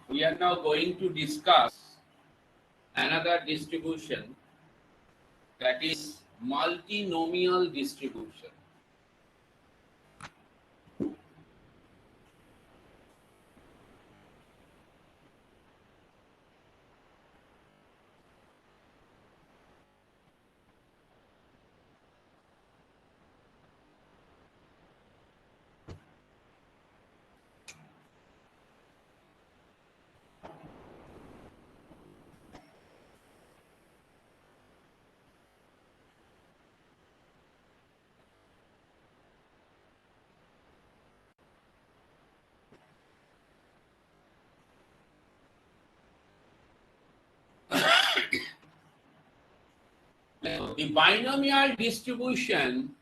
We are now going to discuss another distribution, that is multinomial distribution. The binomial distribution,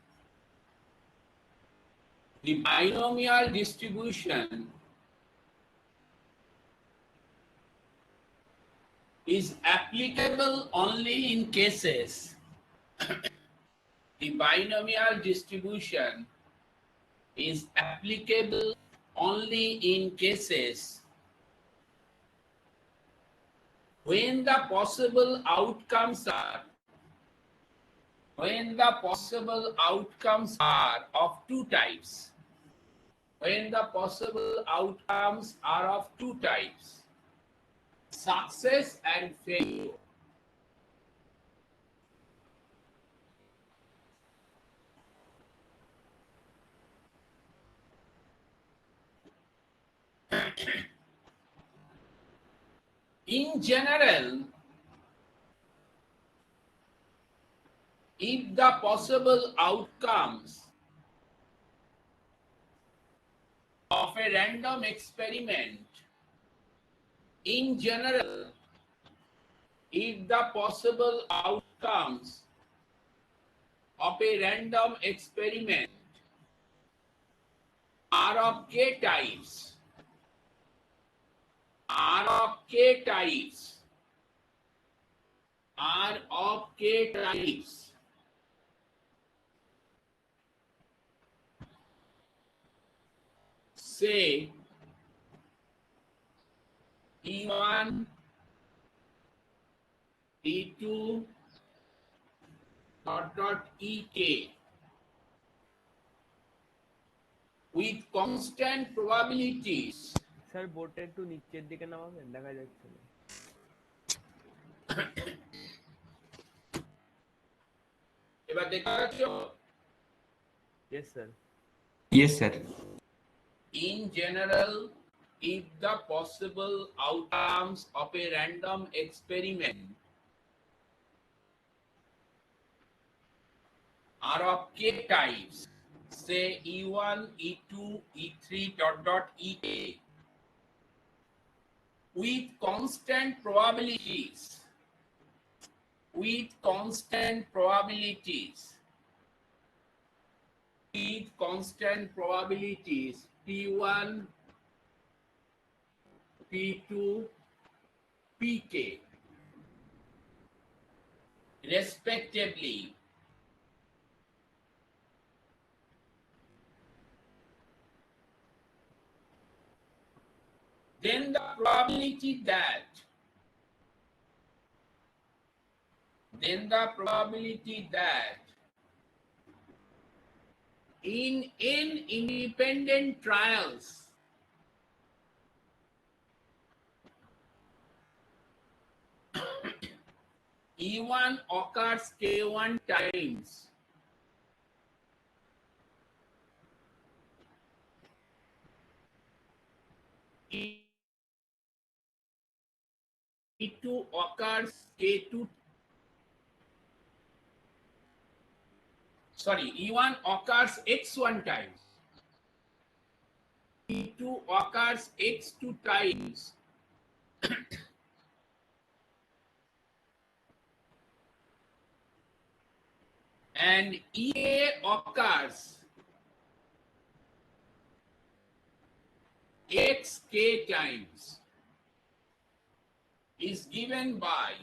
the binomial distribution is applicable only in cases. The binomial distribution is applicable only in cases when the possible outcomes are of two types. When the possible outcomes are of two types, success and failure. In general, if the possible outcomes of a random experiment, in general, if the possible outcomes of a random experiment are of k types, say E1, E2, Ek, with constant probabilities. Sir বোর্ডটা একটু নিচের দিকে নামাবেন, দেখা যাচ্ছে না। এবার দেখা যাচ্ছে? Yes sir. Yes sir. In general, if the possible outcomes of a random experiment are of k types, say E1, E2, E3, Ek, with constant probabilities, P1, P2, Pk, respectively. Then the probability that in n independent trials E1 occurs k1 times, E2 occurs k2, sorry, E1 occurs x1 times, E2 occurs x2 times, and Ea occurs xk times, is given by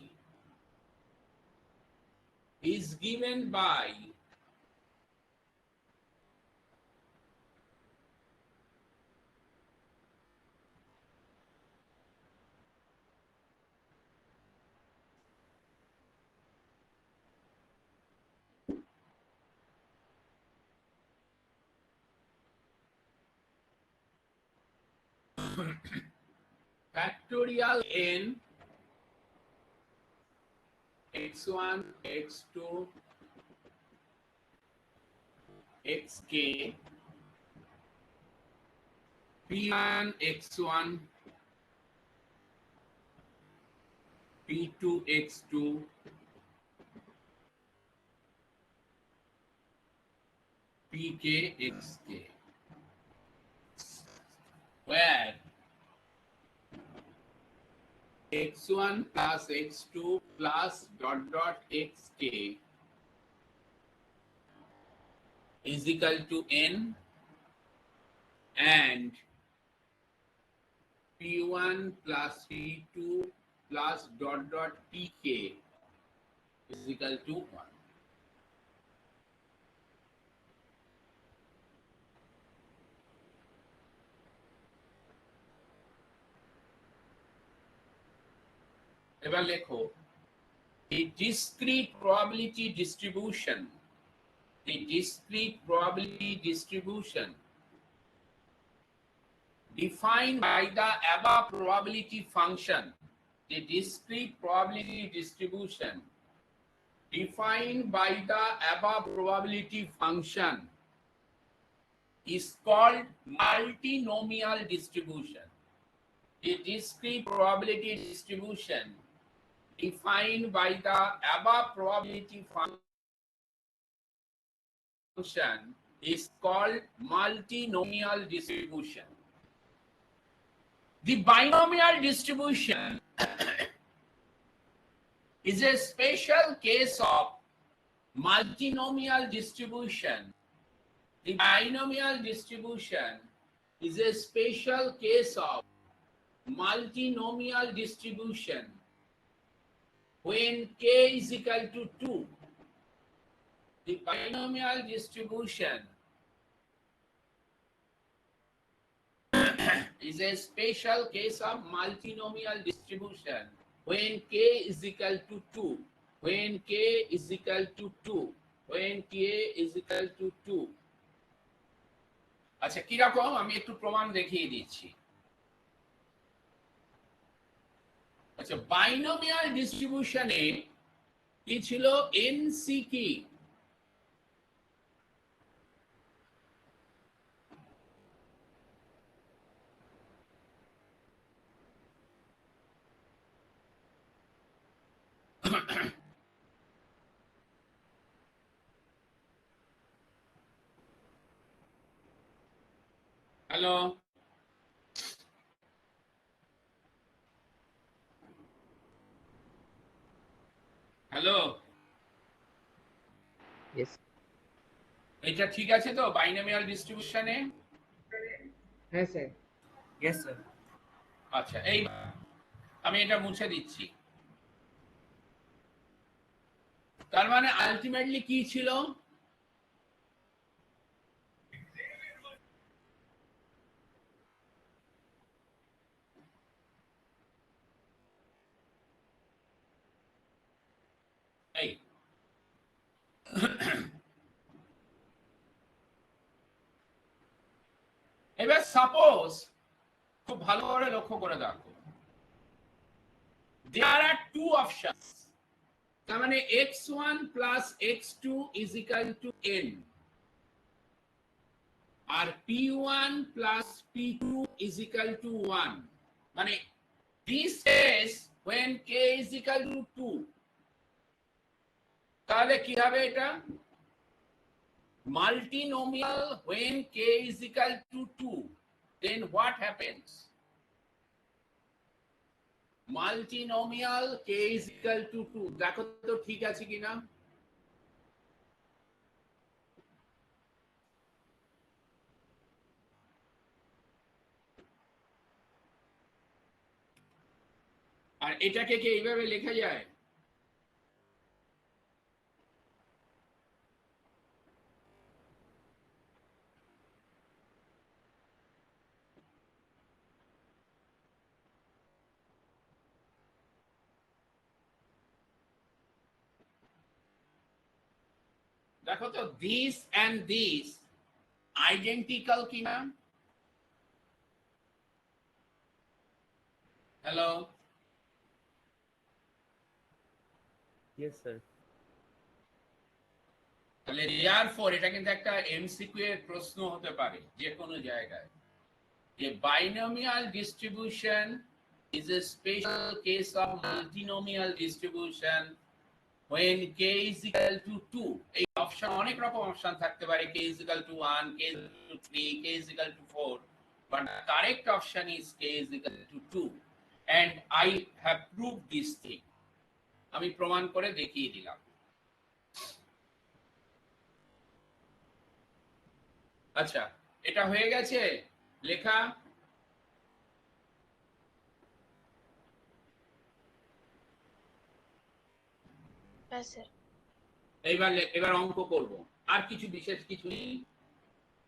factorial n x1 x2 xk p1 x1 p2 x2 pk xk, where x1 plus x2 plus dot dot xk is equal to n, and p1 plus p2 plus dot dot pk is equal to 1. এবার লেখো, a discrete probability distribution, the discrete probability distribution defined by the above probability function, the discrete probability distribution defined by the above probability function is called multinomial distribution. The discrete probability distribution defined by the above probability function is called multinomial distribution. The binomial distribution is a special case of multinomial distribution. The binomial distribution is a special case of multinomial distribution when k is equal to 2. The binomial distribution is a special case of multinomial distribution when k is equal to 2. When k is equal to 2. When k is equal to 2. আচ্ছা, কিরকম আমি একটু প্রমাণ দেখিয়ে দিচ্ছি। আচ্ছা, binomial ডিস্ট্রিবিউশনে কি ছিল, এনসি কি? Hello, hello, Yes. এটা ঠিক আছে তো বাইনোমিয়াল ডিস্ট্রিবিউশনে? হ্যাঁ স্যার। Yes sir. আচ্ছা, এই আমি এটা মুছে দিচ্ছি। তার মানে আলটিমেটলি কি ছিল? এই এবার সাপোজ, খুব ভালো করে লক্ষ্য করে দেখো, there are two options. তার মানে x1 plus x2 is equal to n, R p1 plus p2 is equal to 1. মানে this case when k is equal to 2, তাহলে কি হবে এটা? Multinomial when k is equal to 2, then what happens? Multinomial k is equal to 2. দেখো তো ঠিক আছে কিনা। আর এটাকে কি এইভাবে লেখা যায়? দেখো তো this and this identical কিনা? Hello, yes sir. তাহলে therefore এটা কিন্তু একটা এমসিকিউ এর প্রশ্ন হতে পারে যে কোনো জায়গায়। A binomial distribution is a special case of multinomial distribution when k is equal to 2. এই অপশন অনেক রকম অপশন থাকতে পারে, k is equal to 1, k is equal to 3, k is equal to 4, but the correct option is k is equal to 2, and I have proved this thing. আমি প্রমাণ করে দেখিয়ে দিলাম। আচ্ছা, এটা হয়ে গেছে লেখা? হ্যাঁ স্যার। এবার অঙ্ক করব, আর কিছু বিশেষ কিছু নেই।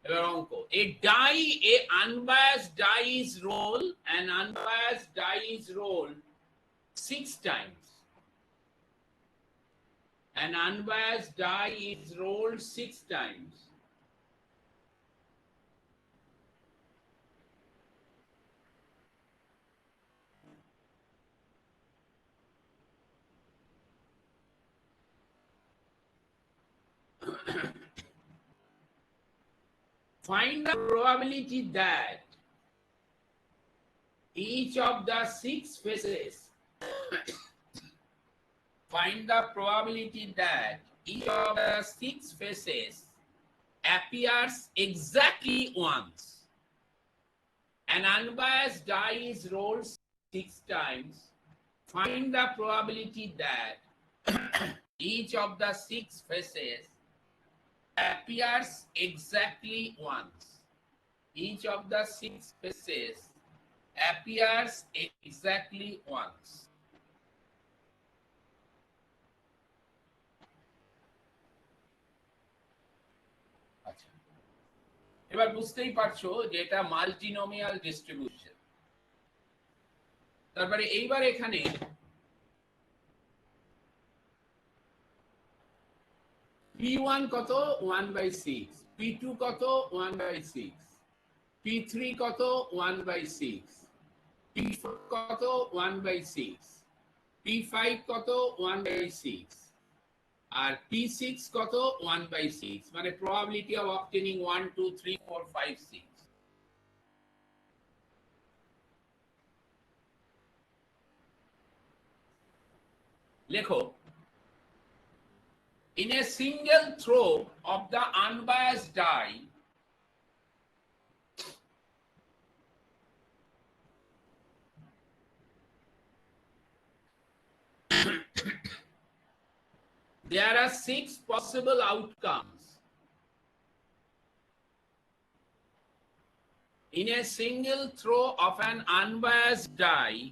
এবার অঙ্ক। A unbiased die is rolled, an unbiased die is rolled 6 times. An unbiased die is rolled 6 times. Find the probability that each of the 6 faces find the probability that each of the 6 faces appears exactly once. An unbiased die is rolled 6 times. Find the probability that each of the 6 faces appears exactly once. Each of the 6 faces appears exactly once. আচ্ছা, এবার বুঝতেই পারছো যে এটা মাল্টিনোমিয়াল distribution. তারপরে এইবার এখানে P1 কত 1/6, P2 কত 1/6, P3 কত 1/6, P4 কত 1/6, P5 কত 1/6, আর P6 কত 1/6, মানে probability of obtaining 1 2 3 4 5 6। লেখো, in a single throw of the unbiased die, there are 6 possible outcomes. In a single throw of an unbiased die,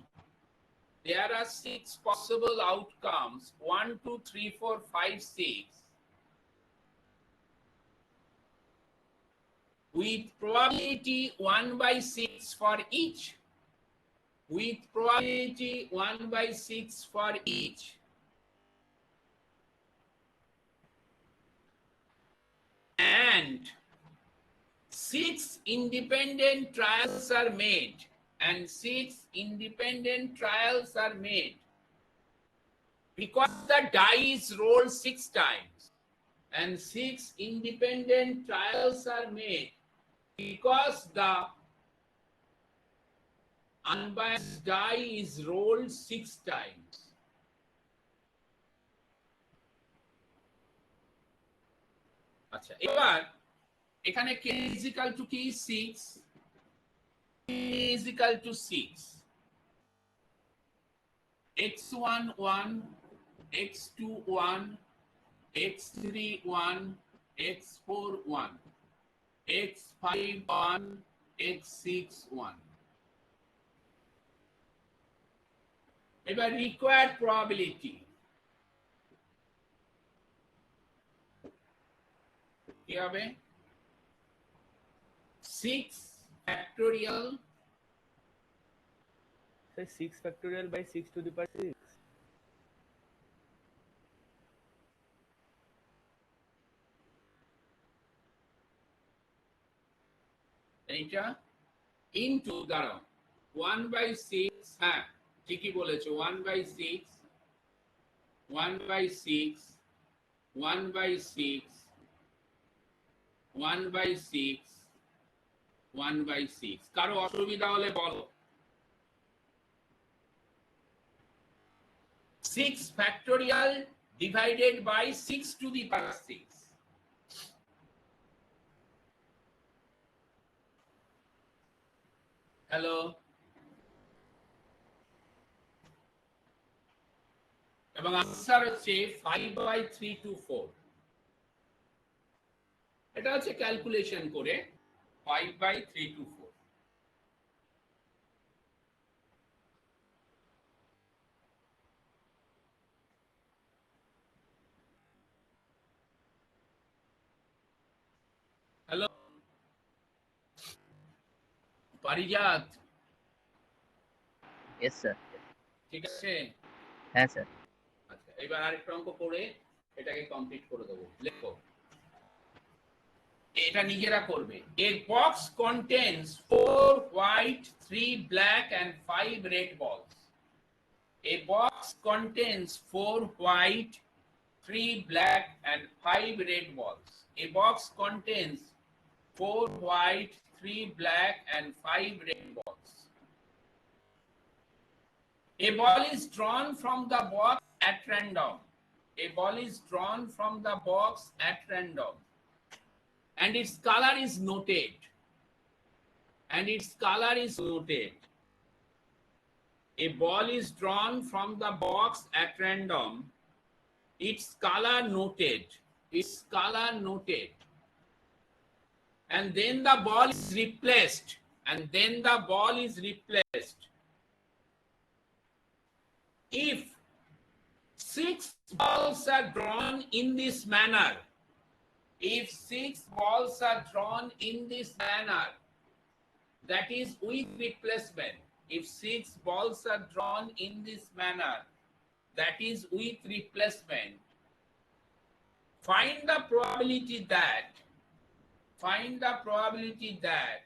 there are 6 possible outcomes, 1 2 3 4 5 6, with probability 1/6 for each. With probability 1/6 for each. And 6 independent trials are made. And 6 independent trials are made because the die is rolled 6 times. And 6 independent trials are made because the unbiased die is rolled 6 times. আচ্ছা, এবার এখানে k is equal to কি 6, k is equal to 6, x1 1, x2 1, x3 1, x4 1, x5 1, x6 1. এবার required probability কি হবে? 6 factorial Say 6 factorial by 6 to the power 6. এইটা into দাঁড়াও 1/6, হ্যাঁ ঠিকই বলেছো 1/6 1/6 1/6 1/6 1/6 কারো অসুবিধা হলে বলো 6 factorial divided by 6 to the power 6 hello এবং আনসার হচ্ছে 5/324 এটা হচ্ছে ক্যালকুলেশন করে 5/324 হ্যালো পারিজাত यस सर ঠিক আছে है सर আচ্ছা এবার আরেকটা অঙ্ক করে এটাকে কমপ্লিট করে দেবো লেখো এটা নিজেরা করবে a box contains 4 white 3 black and 5 red balls a box contains 4 white 3 black and 5 red balls a box contains 4 white 3 black and 5 red balls a ball is drawn from the box at random a ball is drawn from the box at random and its color is noted and its color is noted a ball is drawn from the box at random its color noted its color noted and then the ball is replaced and then the ball is replaced if 6 balls are drawn in this manner if 6 balls are drawn in this manner that is with replacement if 6 balls are drawn in this manner that is with replacement find the probability that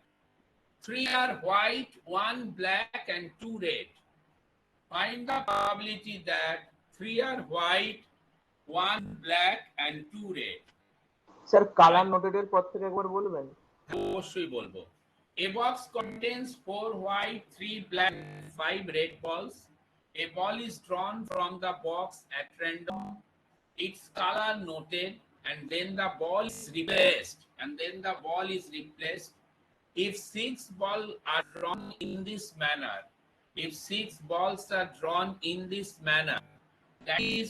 3 are white 1 black and 2 red find the probability that 3 are white 1 black and 2 red sir colour নোটেডের পর থেকে একবার বলবেন অবশ্যই বলবো a box contains 4 white 3 black 5 red balls a ball is drawn from the box at random its color noted and then the ball is replaced if 6 balls are drawn in this manner if 6 balls are drawn in this manner that is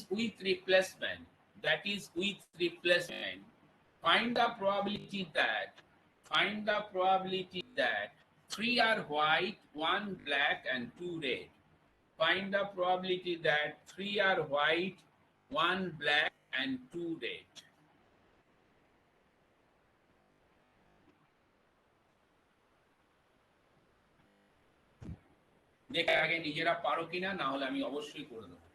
with replacement find the probability that 3 are white 1 black and 2 red find the probability that 3 are white 1 black and 2 red দেখে আগে নিজেরা পারো কিনা না হলে আমি অবশ্যই করে দেবো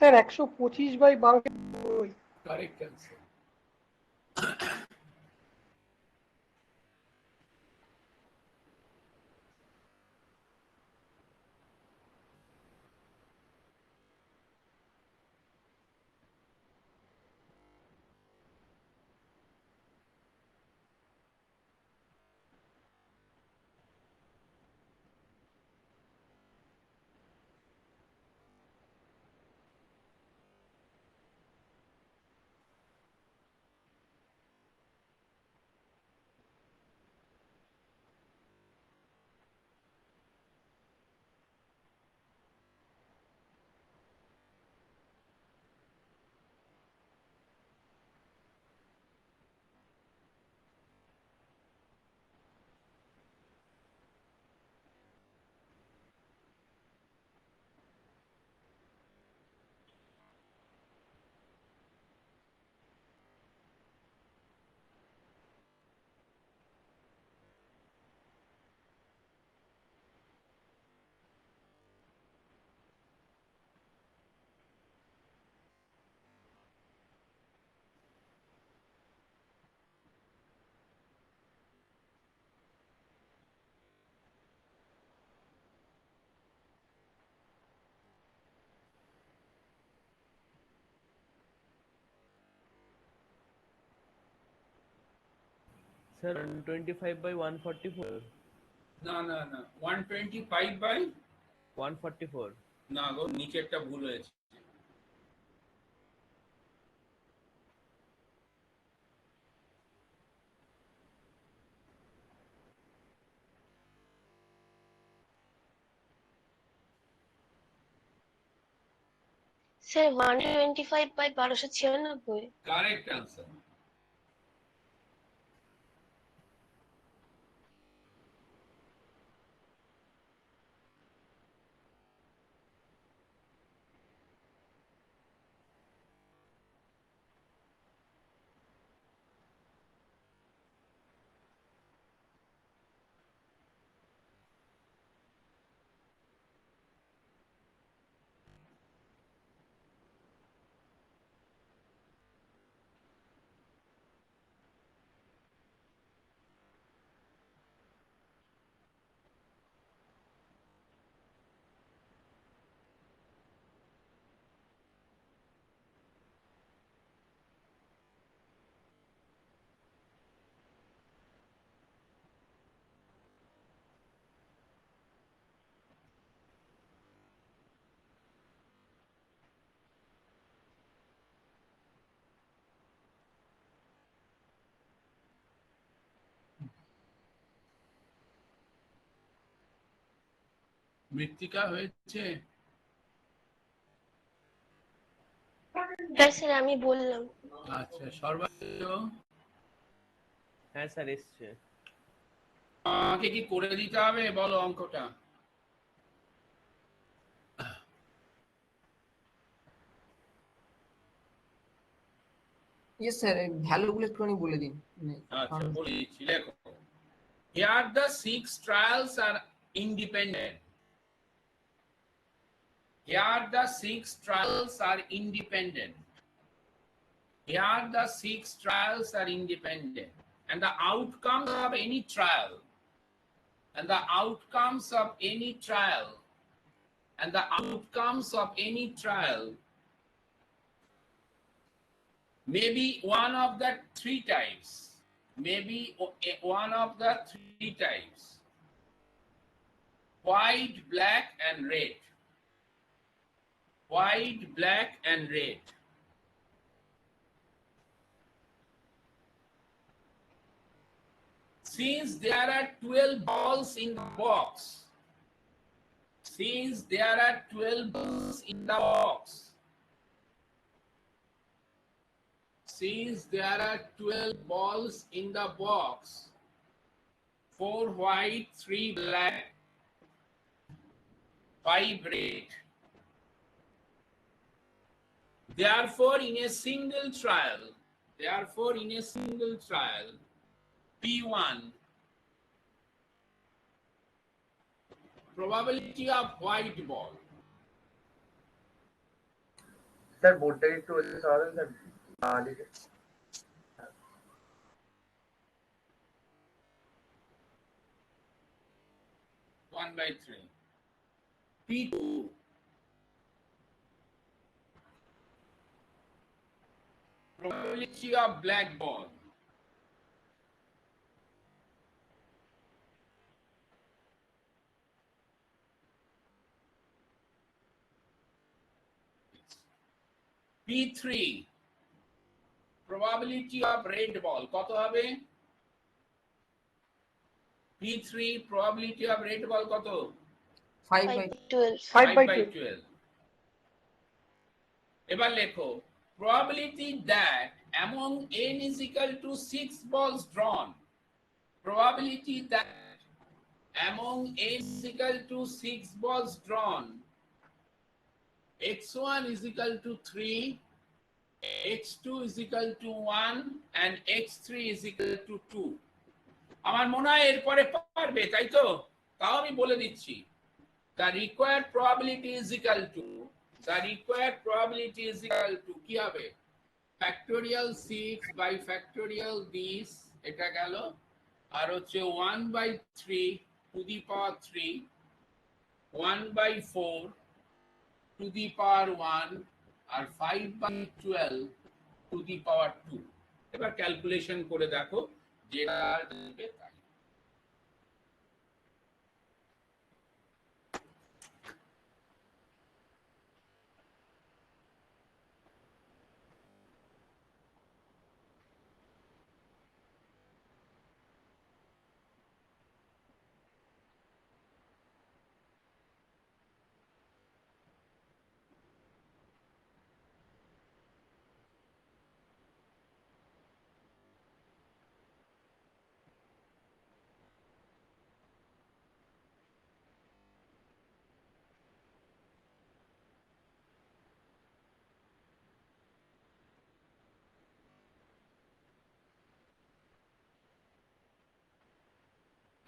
স্যার 125/12। Correct answer. স্যার 125/144। না না না 125 by 144। না গো নিচে একটা ভুল হয়েছে। স্যার 125/1296। Correct answer. মৃত্তিকা হয়েছে। হ্যাঁ স্যার আমি বললাম। আচ্ছা সর্বাধিক হ্যাঁ স্যার এসছে। আমাকে কি করে দিতে হবে বলো অঙ্কটা। ইয়েস স্যার, ভ্যালুগুলো একটুখানি বলে দিন। আচ্ছা বলে দিচ্ছি লেখো। Here the 6 trials are independent. Here the 6 trials are independent. Here the 6 trials are independent. And the outcomes of any trial, and the outcomes of any trial, and the outcomes of any trial may be one of the 3 types. Maybe one of the 3 types. White, black, and red. White, black, and red. Since there are 12 balls in the box, since there are 12 balls in the box, since there are 12 balls in the box, 4 white, 3 black, 5 red. Therefore, in a single trial, P1, probability of white ball, sir বোর্ডটা একটু সরাবেন sir দিকে। 1/3. P2, probability of black ball. P3, probability of red ball কত হবে? P3 probability of red ball কত? 5/12. 5/12. এবার লেখো probability that among n is equal to 6 balls drawn, probability that among n is equal to 6 balls drawn, x1 is equal to 3, x2 is equal to 1 and x3 is equal to 2. আমার মনে হয় এরপরে পারবে, তাই তো? তাও আমি বলে দিচ্ছি, the required probability is equal to কি হবে? factorial 6 by factorial this, এটা গেল, আর হচ্ছে 1/3 to the power 3, 1/4 to the power 1 R 5/12 to the power 2. এবার ক্যালকুলেশন করে দেখো যেটা আসবে তাই।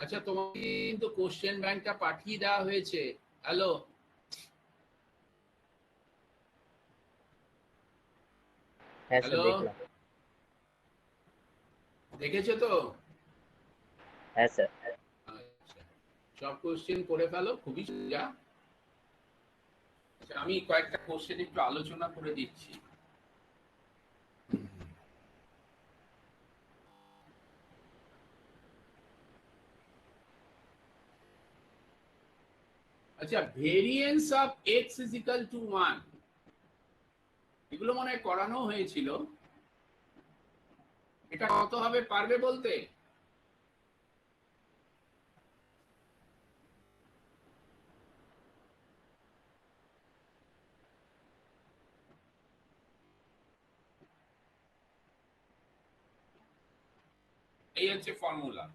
আচ্ছা, তোমাকে কিন্তু কোশ্চেন ব্যাংকটা পাঠিয়ে দেওয়া হয়েছে। হ্যালো, হ্যালো, দেখেছো তো? হ্যাঁ স্যার। আচ্ছা, সব কোশ্চেন করে ফেলো, খুবই সোজা। আচ্ছা, আমি কয়েকটা কোশ্চেন একটু আলোচনা করে দিচ্ছি। আচ্ছা, variance of x is equal to 1, এগুলো মনে হয় করানো হয়েছিল। এটা কত হবে পারবে বলতে? এই হচ্ছে ফর্মুলা।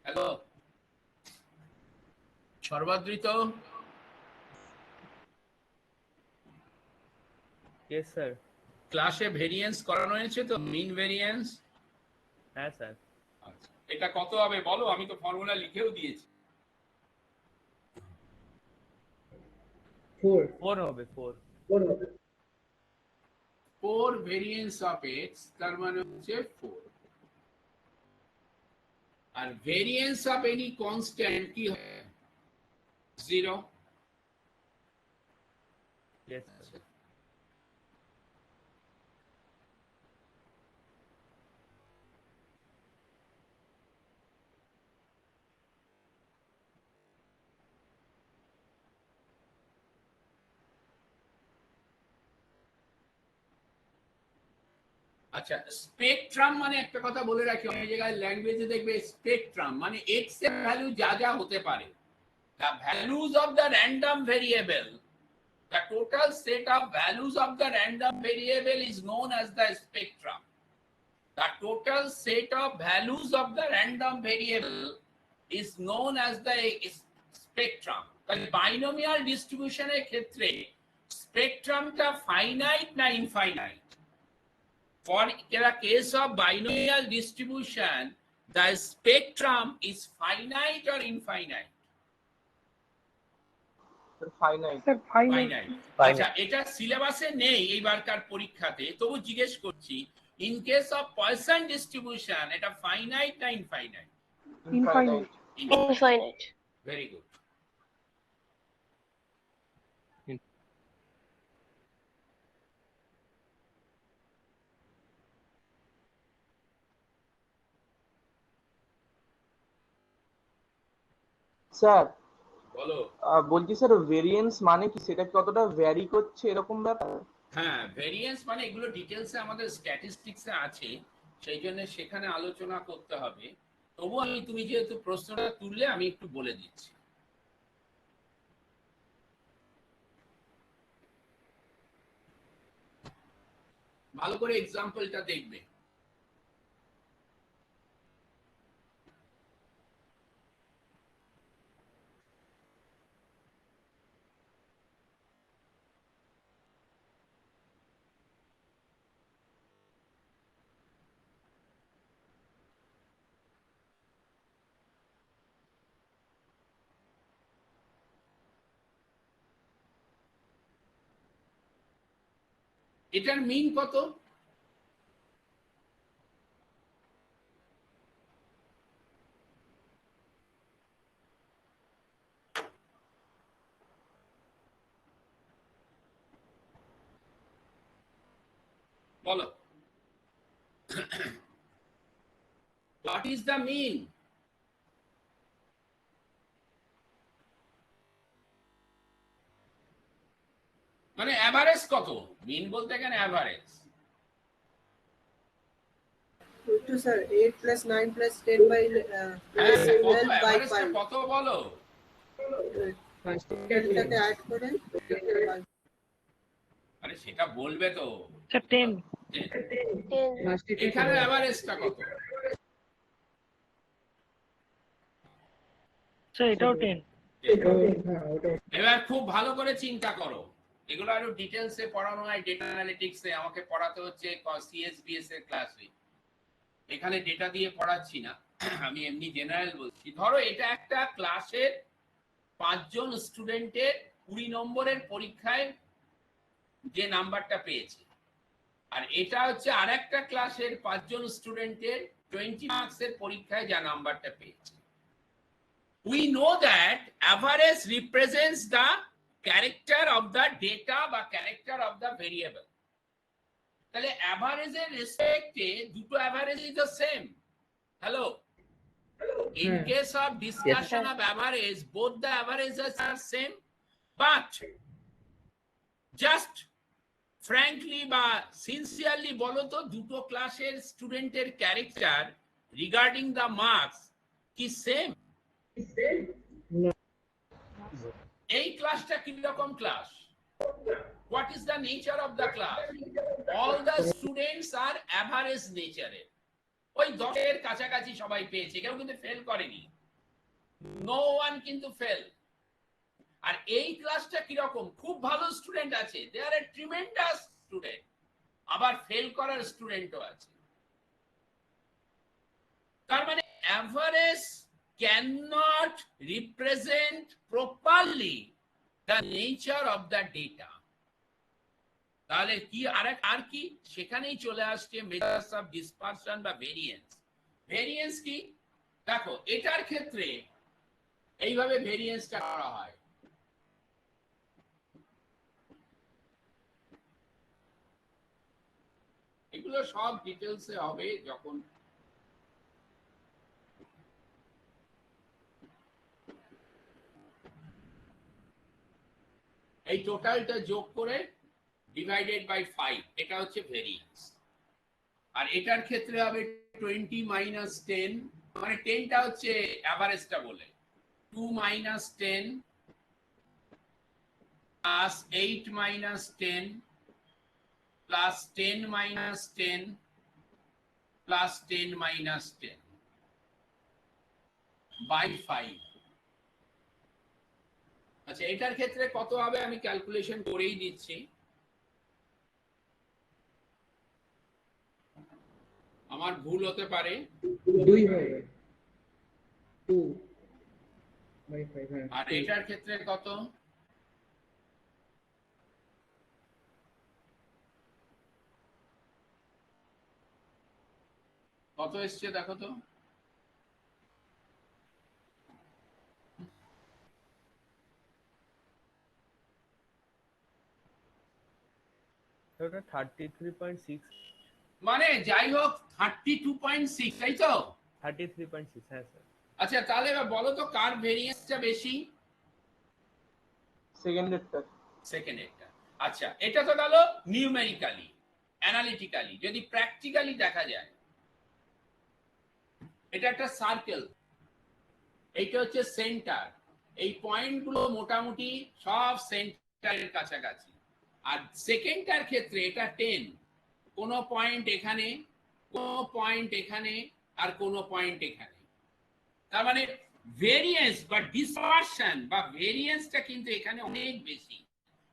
হ্যালো, সর্বাদ্রিত? Yes sir. ক্লাসে ভেরিয়েন্স করানো হয়েছে তো, মিন ভেরিয়েন্স? হ্যাঁ স্যার। আচ্ছা, এটা কত হবে বলো? আমি তো ফর্মুলা লিখেও দিয়েছি। 4 হবে, 4। 4 ভেরিয়েন্স অফ এক্স, তার মানে হচ্ছে 4। আর ভেরিয়েন্স অফ এনি কনস্ট্যান্ট কি হয়? 0। Yes sir. আচ্ছা, স্পেকট্রাম মানে একটা কথা বলে রাখি, অনেক জায়গায় ল্যাঙ্গুয়েজে দেখবে স্পেকট্রাম মানে এক্স এর ভ্যালু যা যা হতে পারে, the values of the random variable, the total set of values of the random variable is known as the spectrum. The total set of values of the random variable is known as the spectrum. তাহলে binomial ডিস্ট্রিবিউশনের ক্ষেত্রে স্পেকট্রামটা finite না infinite? For the case of binomial distribution, the spectrum is finite or infinite? Finite. Sir finite. Finite. Finite. আচ্ছা, এটা সিলেবাসে নেই এইবারকার পরীক্ষাতে, তবু জিজ্ঞেস করছি, in case of poison distribution এটা ফাইনাইট না infinite? Infinite. infinite. Very good. Sir বলো। বলছি স্যার ভেরিয়েন্স মানে কি, সেটা কতটা ভ্যারি করছে এরকম ব্যাপার? হ্যাঁ, ভেরিয়েন্স মানে এগুলো ডিটেলসে আমাদের স্ট্যাটিস্টিক্সে আছে, সেই জন্য সেখানে আলোচনা করতে হবে। তবু আমি, তুমি যেহেতু প্রশ্নটা তুললে, আমি একটু বলে দিচ্ছি। ভালো করে এক্সাম্পলটা দেখবে। এটার মিন কত? বলো। What is the mean? মানে এভারেজ কত? মিন বলতে এখানে average. to sir 8 plus 9 plus 10 by হ্যাঁ, plus কত 12 by এভারেজটা 5 কত বলো? এটাকে অ্যাড করে আরে সেটা বলবে তো। স্যার 10। 10। এখানে এভারেজটা কত? স্যার এটাও 10। এবার খুব ভালো করে চিন্তা করো, এগুলো আরো ডিটেলসে পড়ানো হয় ডেটা অ্যানালিটিক্সে, আমাকে পড়াতে হচ্ছে সিএসবিএস এর ক্লাসে। এখানে ডেটা দিয়ে পড়াচ্ছি না, আমি এমনি জেনারেল বলছি। ধরো এটা একটা ক্লাসের 5 জন স্টুডেন্টের 20 নম্বরের পরীক্ষায় যে নাম্বারটা পেয়েছে, আর এটা হচ্ছে আরেকটা ক্লাসের 5 জন স্টুডেন্টের 20 মার্কসের পরীক্ষায় যা নাম্বারটা পেয়েছে। We know that average represents the character of the data বা character of the variable. তাহলে অ্যাভারেজের রেসপেক্টে দুটো average is the same. Hello, in case of discussion of average, both the averages are same, but just frankly বা sincerely বলো তো, দুটো ক্লাসের স্টুডেন্টের character regarding the marks কি সেম? এই ক্লাসটা কি রকম class? What is the nature of the class? All the students are average nature. ওই 10 এর কাছাকাছি সবাই পেয়েছে, কেউ কিন্তু ফেল করেনি। No one কিন্তু ফেল। আর এই ক্লাসটা কি রকম? খুব ভালো স্টুডেন্ট আছে, দে আর এ ট্রিমেন্ডাস স্টুডেন্ট, আবার ফেল করার স্টুডেন্টও আছে। তার মানে average cannot represent properly the nature of the data. তাহলে কি আর কি সেখানেই চলে আসছে মেজার্স অফ ডিসপারশন বা ভেরিয়েন্স। ভেরিয়েন্স কি? দেখো এটার ক্ষেত্রে এইভাবে ভেরিয়েন্সটা করা হয়। এগুলো সব ডিটেলসে হবে যখন এই টোটালটা যোগ করে ডিভাইডেড বাই 5, এটা হচ্ছে ভেরিয়েন্স। আর এটার ক্ষেত্রে হবে 20 মাইনাস 10, মানে 10টা হচ্ছে এভারেজটা বলে, 2 minus 10 plus 8 minus 10 plus 10 minus 10 plus 10 minus 10 by 5। আচ্ছা, এটার ক্ষেত্রে কত হবে আমি ক্যালকুলেশন করেই দিচ্ছি। আমার ভুল হতে পারে। 2 হবে 2/5 হ্যাঁ। আর এটার ক্ষেত্রে কত? কত এসছে দেখো তো। ওটা 33.6 মানে যাই হোক 32.6, তাই তো? 33.6 হ্যাঁ স্যার। আচ্ছা তাহলে এবার বলো তো কার ভেরিয়েন্সটা বেশি? সেকেন্ডেরটা। সেকেন্ডেরটা। আচ্ছা এটা তো গেল নিউমেরিক্যালি, অ্যানালিটিক্যালি। যদি প্র্যাকটিক্যালি দেখা যায়, এটা একটা সার্কেল, এইটা হচ্ছে সেন্টার, এই পয়েন্টগুলো মোটামুটি সব সেন্টারের কাছাকাছি। আর সেকেন্ডটার ক্ষেত্রে এটা 10, কোনো পয়েন্ট এখানে, কোনো পয়েন্ট এখানে, আর কোনো পয়েন্ট এখানে। তার মানে ভেরিয়েন্স বা ডিসপারশন বা ভেরিয়েন্সটা কিন্তু এখানে অনেক বেশি,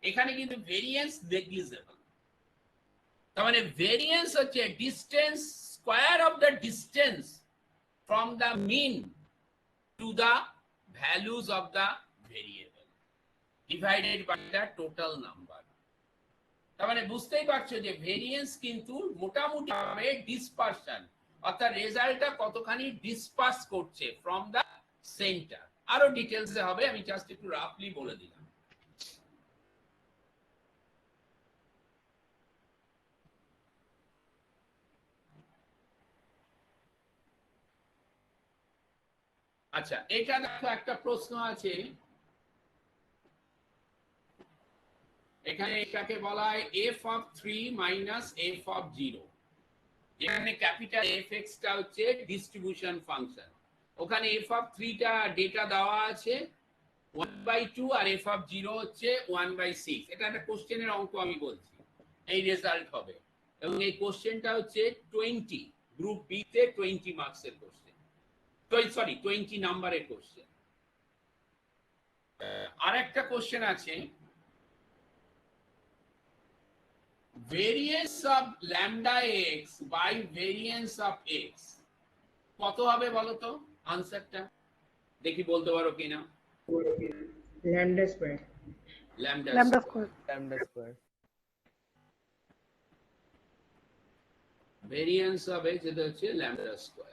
এখানে কিন্তু ভেরিয়েন্স নেগলিজেবল। তার মানে ভেরিয়েন্স হচ্ছে distance, square of the distance from the mean to the values of the variable divided by the total number. তার মানে বুঝতেই পারছো যে ভেরিয়েন্স কিন্তু মোটামুটি ভাবে ডিসপারশন, অর্থাৎ রেজাল্টটা কতখানি ডিসপার্স করছে ফ্রম দা সেন্টার। আরো ডিটেইলসে হবে, আমি জাস্ট একটু রাফলি বলে দিলাম। আচ্ছা এটা দেখো একটা প্রশ্ন আছে এখানে, এটাকে বলা হয় f of 3 minus f of 0। এখানে ক্যাপিটাল fx টা হচ্ছে ডিস্ট্রিবিউশন ফাংশন, ওখানে f of 3 টা ডেটা দেওয়া আছে 1/2 আর f of 0 হচ্ছে 1/6। এটা একটা কোশ্চেনের অঙ্ক আমি বলছি, এই রেজাল্ট হবে। এবং এই কোশ্চেনটা হচ্ছে 20, গ্রুপ বি তে 20 মার্কসের কোশ্চেন, সরি 20 নাম্বারের কোশ্চেন। আর একটা কোশ্চেন আছে, variance of lambda x by variance of x কত হবে বলো তো? আনসারটা দেখি বলতে পারো কিনা। lambda square lambda lambda square. square. lambda square variance of x এটা হচ্ছে lambda square.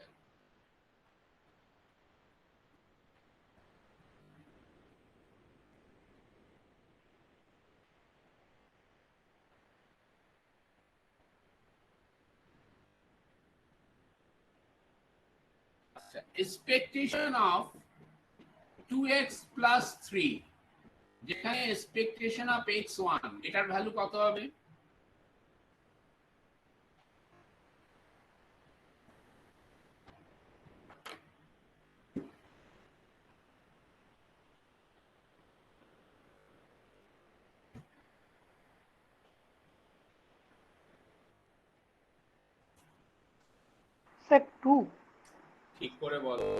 expectation of 2x plus 3, যেখানে expectation of x1 এটার ভ্যালু কত হবে? Sec 2. ঠিক করে বলো।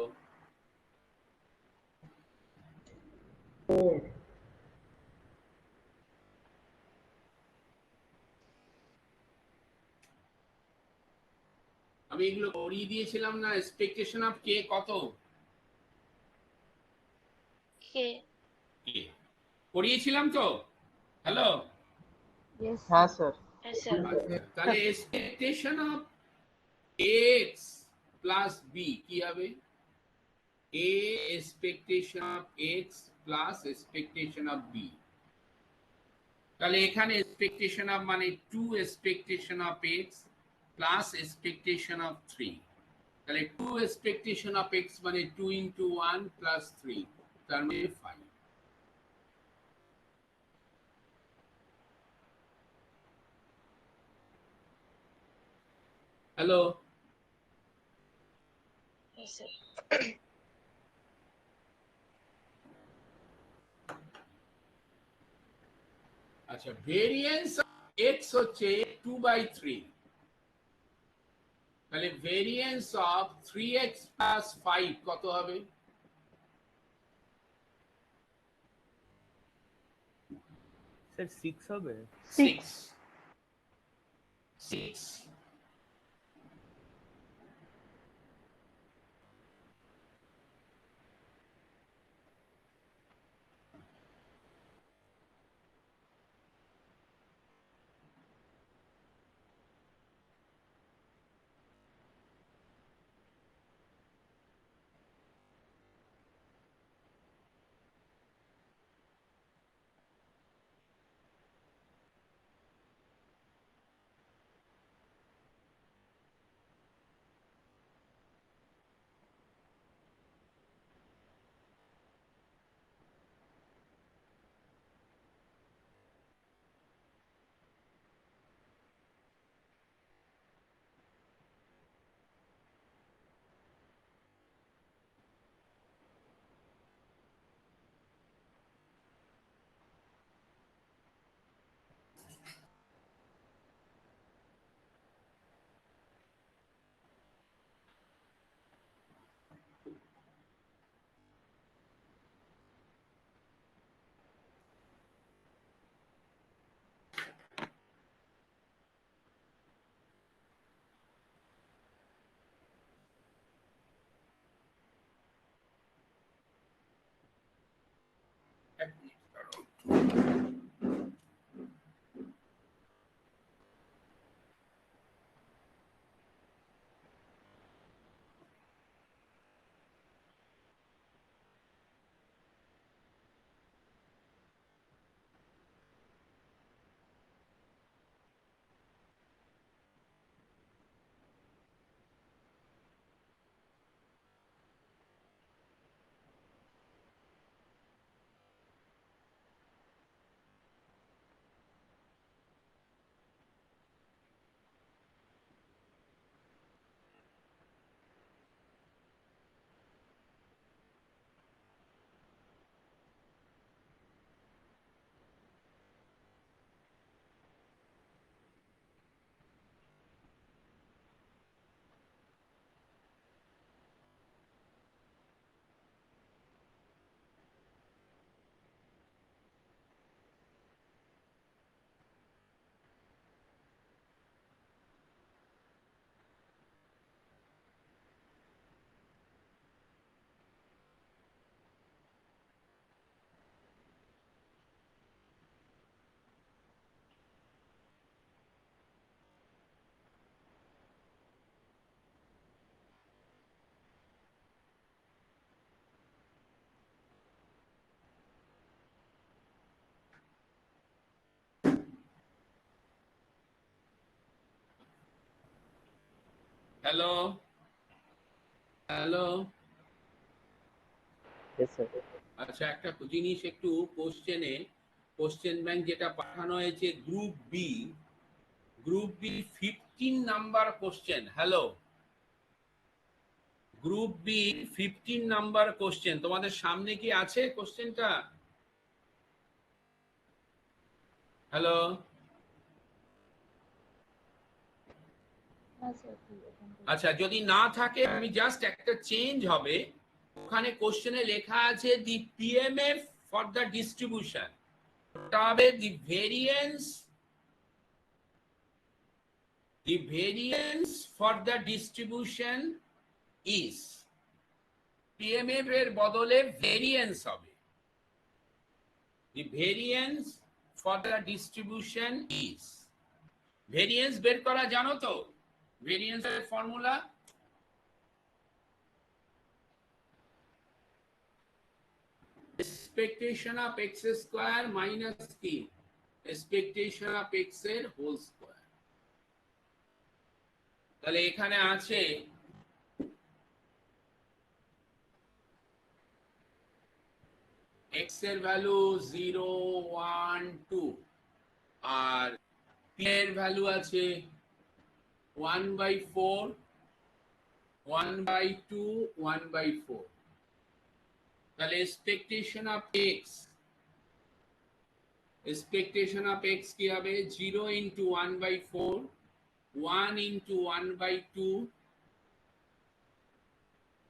4 আমি এগুলো করিয়ে দিয়েছিলাম না, এক্সপেকটেশন অফ কে কত? কে কে করিয়েছিলাম তো? Hello Yes. হ্যাঁ স্যার। হ্যাঁ স্যার। তাহলে expectation of x plus b কি হবে? a expectation of x plus expectation of b। তাহলে এখানে expectation of মানে 2 expectation of x plus expectation of 3। তাহলে 2 expectation of x মানে 2 into 1 plus 3, তার মানে 5। হ্যালো হ্যাঁ স্যার। আচ্ছা ভেরিয়েন্স x হচ্ছে 2/3, তাহলে ভেরিয়েন্স অফ 3x plus 5 কত হবে? স্যার 6 হবে। 6 6 হ্যালো হ্যালো। Yes, sir. আচ্ছা, একটা জিনিস একটু কোশ্চেন ব্যাংক যেটা পাঠানো হয়েছে group B 15 number question. Hello, group B 15 number question তোমাদের সামনে কি আছে কোশ্চেনটা? হ্যালো, আচ্ছা যদি না থাকে আমি জাস্ট একটা চেঞ্জ হবে, ওখানে কোশ্চেনে লেখা আছে the PMF for the distribution, ওটা হবে the variance for the distribution is, PMF এর বদলে ভেরিয়েন্স হবে, the variance for the distribution is. Variance বের করা জানো তো? ভেরিয়েন্স এর formula expectation of x square minus কি expectation of x এর হোল স্কয়ার। তাহলে এখানে আছে x এর ভ্যালু 0 1 2 আর p এর ভ্যালু আছে 1/4 1/2 1/4। তাহলে expectation of x কি হবে? 0 into 1/4 1 into 1/2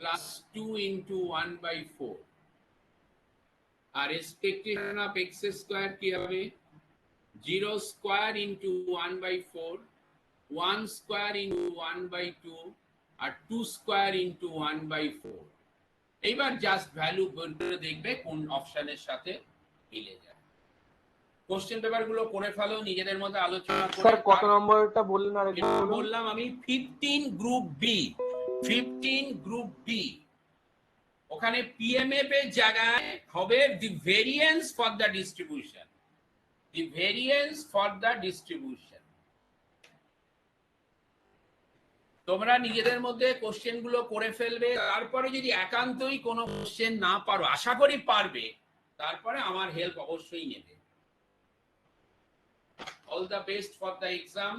plus 2 into 1/4 R expectation of x square কি হবে? 0 square into 1/4 1 square into 1/2 আর 2 square into 1/4। এইবার জাস্ট ভ্যালু বের করে দেখবে কোন অপশনের সাথে মিলে যায়। কোশ্চেন পেপার গুলো করে ফেলো, নিজেদের মধ্যে আলোচনা করে। স্যার কত নম্বরটা বললেন আরেকবার বলুন। বললাম আমি 15 গ্রুপ বি, 15 গ্রুপ বি। ওখানে পিএমএফ এর জায়গায় হবে the variance for the distribution, the variance for the distribution. তোমরা নিজেদের মধ্যে কোশ্চেন গুলো করে ফেলবে, তারপরে যদি একান্তই কোনো কোশ্চেন না পারো, আশা করি পারবে, তারপরে আমার হেল্প অবশ্যই নেবে। All the best for the exam.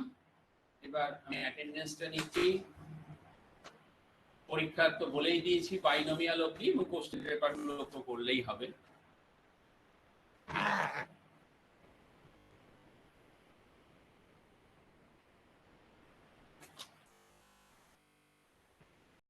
এবার আমি অ্যাটেন্ডেন্সটা নিচ্ছি। পরীক্ষা তো বলেই দিয়েছি বাইনোমিয়াল অবধি, কোশ্চেন পেপার গুলো লক্ষ্য করলেই হবে।